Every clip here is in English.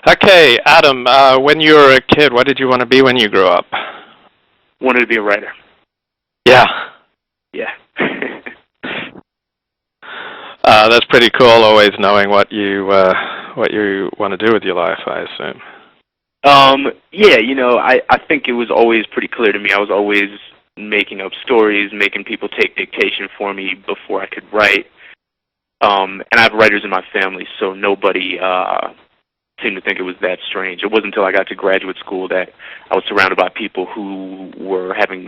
Okay, Adam, when you were a kid, what did you want to be when you grew up? Wanted to be a writer. Yeah. Yeah. That's pretty cool, always knowing what you want to do with your life, I assume. Yeah, I think it was always pretty clear to me. I was always making up stories, making people take dictation for me before I could write. And I have writers in my family, so nobody seemed to think it was that strange. It wasn't until I got to graduate school that I was surrounded by people who were having,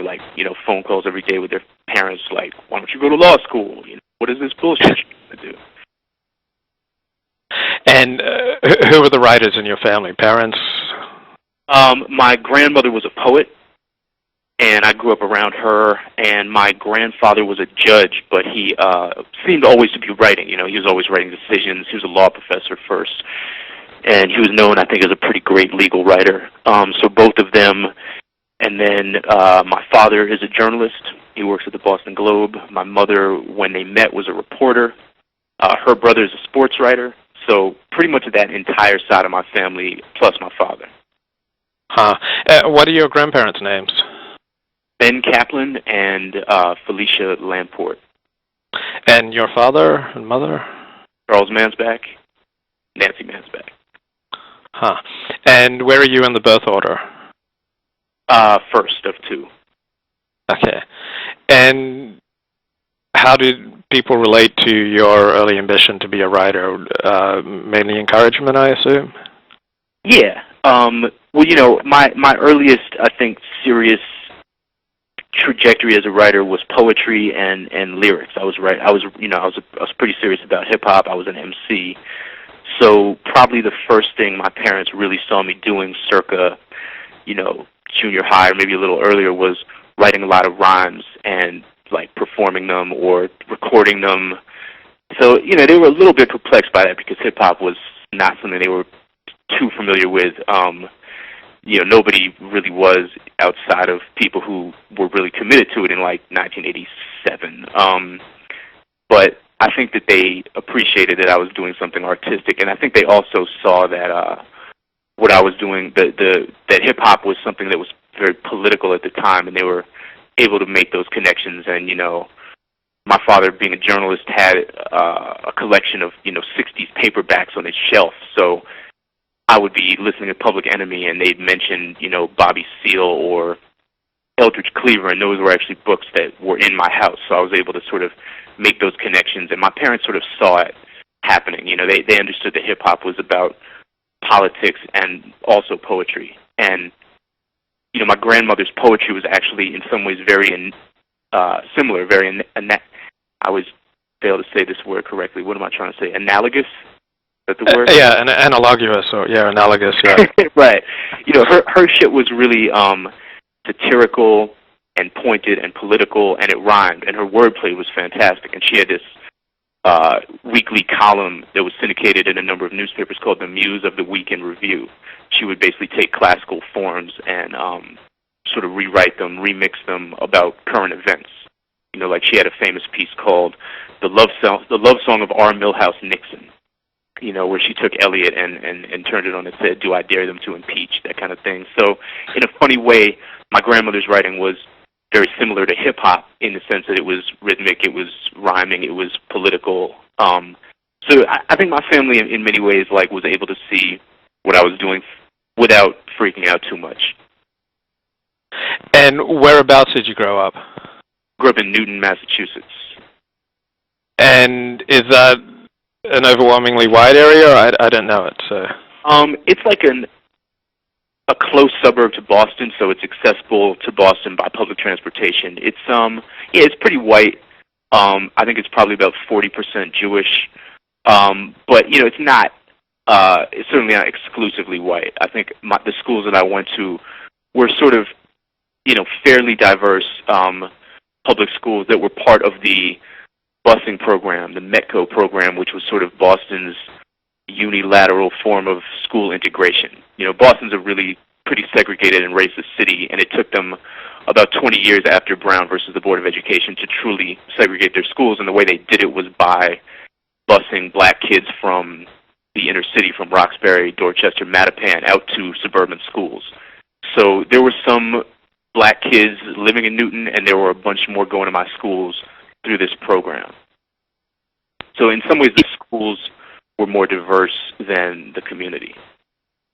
phone calls every day with their parents, like, why don't you go to law school? What is this bullshit you're going to do? And who were the writers in your family? Parents? My grandmother was a poet, and I grew up around her, and my grandfather was a judge, but he seemed always to be writing. He was always writing decisions. He was a law professor first, and he was known, I think, as a pretty great legal writer. So both of them, and then my father is a journalist. He works at the Boston Globe. My mother, when they met, was a reporter. Her brother is a sports writer. So pretty much that entire side of my family, plus my father. Huh. What are your grandparents' names? Ben Kaplan and Felicia Lamport. And your father and mother? Charles Mansbach, Nancy Mansbach. Huh. And where are you in the birth order? First of two. Okay. And how did people relate to your early ambition to be a writer? Mainly encouragement, I assume? Yeah. Well, my earliest, I think, serious trajectory as a writer was poetry and lyrics. I was pretty serious about hip hop. I was an MC. So probably the first thing my parents really saw me doing circa, junior high or maybe a little earlier was writing a lot of rhymes and performing them or recording them. So, they were a little bit perplexed by that because hip hop was not something they were too familiar with. Nobody really was outside of people who were really committed to it in 1987. But I think that they appreciated that I was doing something artistic, and I think they also saw that what I was doing, that hip hop was something that was very political at the time, and they were able to make those connections. And my father, being a journalist, had a collection of 60s paperbacks on his shelf, so I would be listening to Public Enemy, and they'd mention, Bobby Seale or Eldridge Cleaver, and those were actually books that were in my house. So I was able to sort of make those connections, and my parents sort of saw it happening. They understood that hip-hop was about politics and also poetry. And, my grandmother's poetry was actually in some ways very similar, very, I always fail to say this word correctly. What am I trying to say? Analogous? Is that the word? Yeah, analogous, or analogous, yeah. Right. Her shit was really satirical and pointed and political, and it rhymed, and her wordplay was fantastic. And she had this weekly column that was syndicated in a number of newspapers called the Muse of the Week in Review. She would basically take classical forms and sort of rewrite them, remix them about current events. She had a famous piece called The Love Song of R. Milhouse Nixon, where she took Eliot and turned it on its head, do I dare them to impeach, that kind of thing. So in a funny way, my grandmother's writing was very similar to hip-hop in the sense that it was rhythmic, it was rhyming, it was political. So I think my family in many ways was able to see what I was doing without freaking out too much. And whereabouts did you grow up? Grew up in Newton, Massachusetts. And is that an overwhelmingly wide area, or I don't know it, so... It's like a close suburb to Boston, so it's accessible to Boston by public transportation. It's it's pretty white. I think it's probably about 40% Jewish, but it's not. It's certainly not exclusively white. I think the schools that I went to were sort of fairly diverse public schools that were part of the busing program, the METCO program, which was sort of Boston's unilateral form of school integration. Boston's a really pretty segregated and racist city, and it took them about 20 years after Brown versus the Board of Education to truly segregate their schools, and the way they did it was by busing black kids from, the inner city from Roxbury, Dorchester, Mattapan out to suburban schools. So there were some black kids living in Newton, and there were a bunch more going to my schools through this program. So in some ways, the schools were more diverse than the community.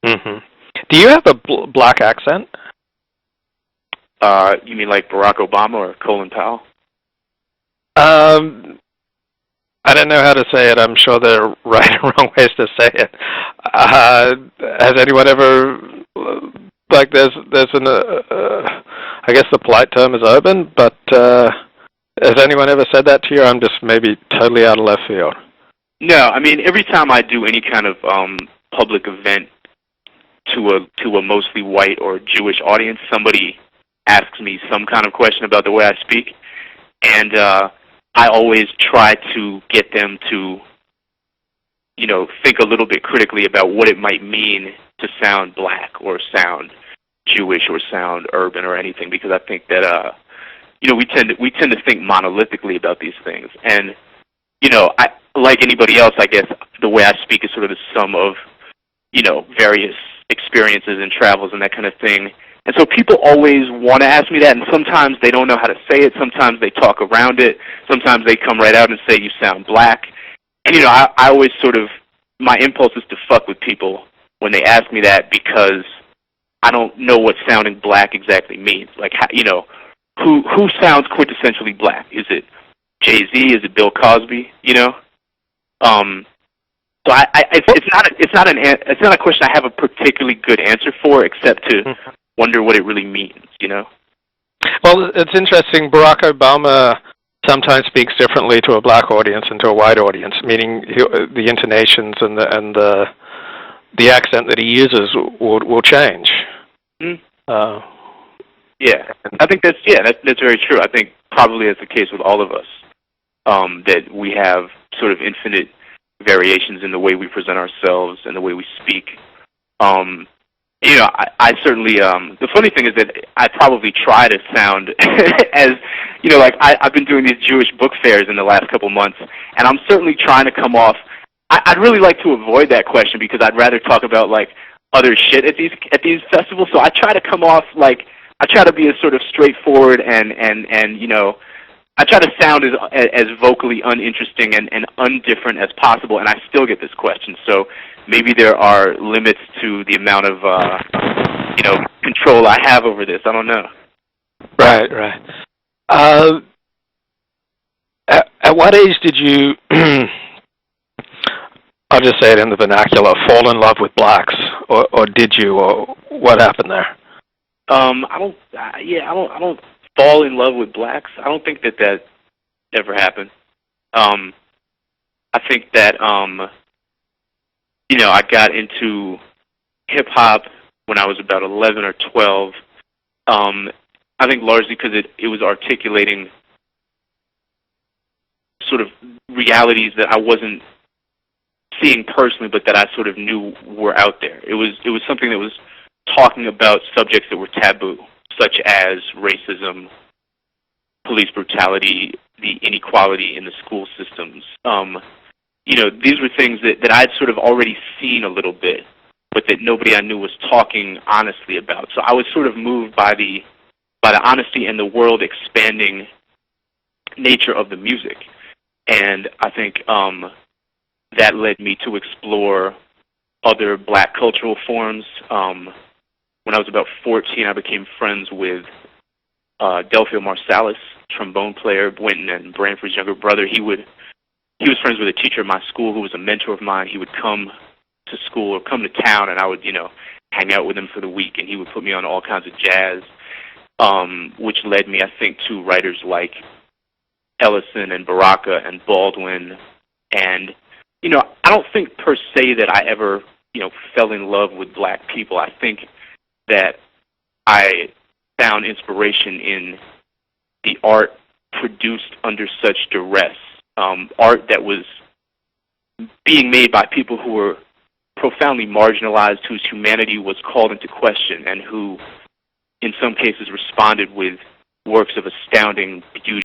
Mm-hmm. Do you have a black accent? You mean like Barack Obama or Colin Powell? I don't know how to say it. I'm sure there are right and wrong ways to say it. Has anyone ever, like, there's an, I guess the polite term is urban, but has anyone ever said that to you? I'm just maybe totally out of left field. No, I mean, every time I do any kind of public event to a mostly white or Jewish audience, somebody asks me some kind of question about the way I speak, and I always try to get them to, you know, think a little bit critically about what it might mean to sound black or sound Jewish or sound urban or anything, because I think that you know, we tend to think monolithically about these things, and you know, like anybody else, I guess the way I speak is sort of the sum of, you know, various experiences and travels and that kind of thing. And so people always want to ask me that, and sometimes they don't know how to say it. Sometimes they talk around it. Sometimes they come right out and say, you sound black. And, you know, I always sort of, my impulse is to fuck with people when they ask me that, because I don't know what sounding black exactly means. Like, how, you know, who sounds quintessentially black? Is it Jay-Z? Is it Bill Cosby? You know? So it's not a question I have a particularly good answer for, except to wonder what it really means, you know? Well, it's interesting. Barack Obama sometimes speaks differently to a black audience and to a white audience, meaning the intonations and the accent that he uses will change. Mm-hmm. Yeah, I think that's very true. I think probably that's the case with all of us, that we have sort of infinite variations in the way we present ourselves and the way we speak. You know, I certainly, the funny thing is that I probably try to sound as, you know, like I've been doing these Jewish book fairs in the last couple months, and I'm certainly trying to come off, I'd really like to avoid that question, because I'd rather talk about, like, other shit at these festivals, so I try to come off, like, I try to be as sort of straightforward and you know, I try to sound as vocally uninteresting and undifferent as possible, and I still get this question. So maybe there are limits to the amount of you know, control I have over this. I don't know. Right. At what age did you, I'll just say it in the vernacular, fall in love with blacks, or did you, or what happened there? I don't fall in love with blacks. I don't think that ever happened. I think that you know, I got into hip hop when I was about 11 or 12. I think largely because it was articulating sort of realities that I wasn't seeing personally, but that I sort of knew were out there. It was something that was talking about subjects that were taboo, such as racism, police brutality, the inequality in the school systems. You know, these were things that I'd sort of already seen a little bit, but that nobody I knew was talking honestly about. So I was sort of moved by the honesty and the world expanding nature of the music. And I think that led me to explore other black cultural forms. When I was about 14, I became friends with Delphio Marsalis, trombone player, Winton and Branford's younger brother. He was friends with a teacher at my school who was a mentor of mine. He would come to school or come to town, and I would, you know, hang out with him for the week, and he would put me on all kinds of jazz, which led me, I think, to writers like Ellison and Baraka and Baldwin. And, you know, I don't think per se that I ever, you know, fell in love with black people. I think that I found inspiration in the art produced under such duress, art that was being made by people who were profoundly marginalized, whose humanity was called into question, and who, in some cases, responded with works of astounding beauty.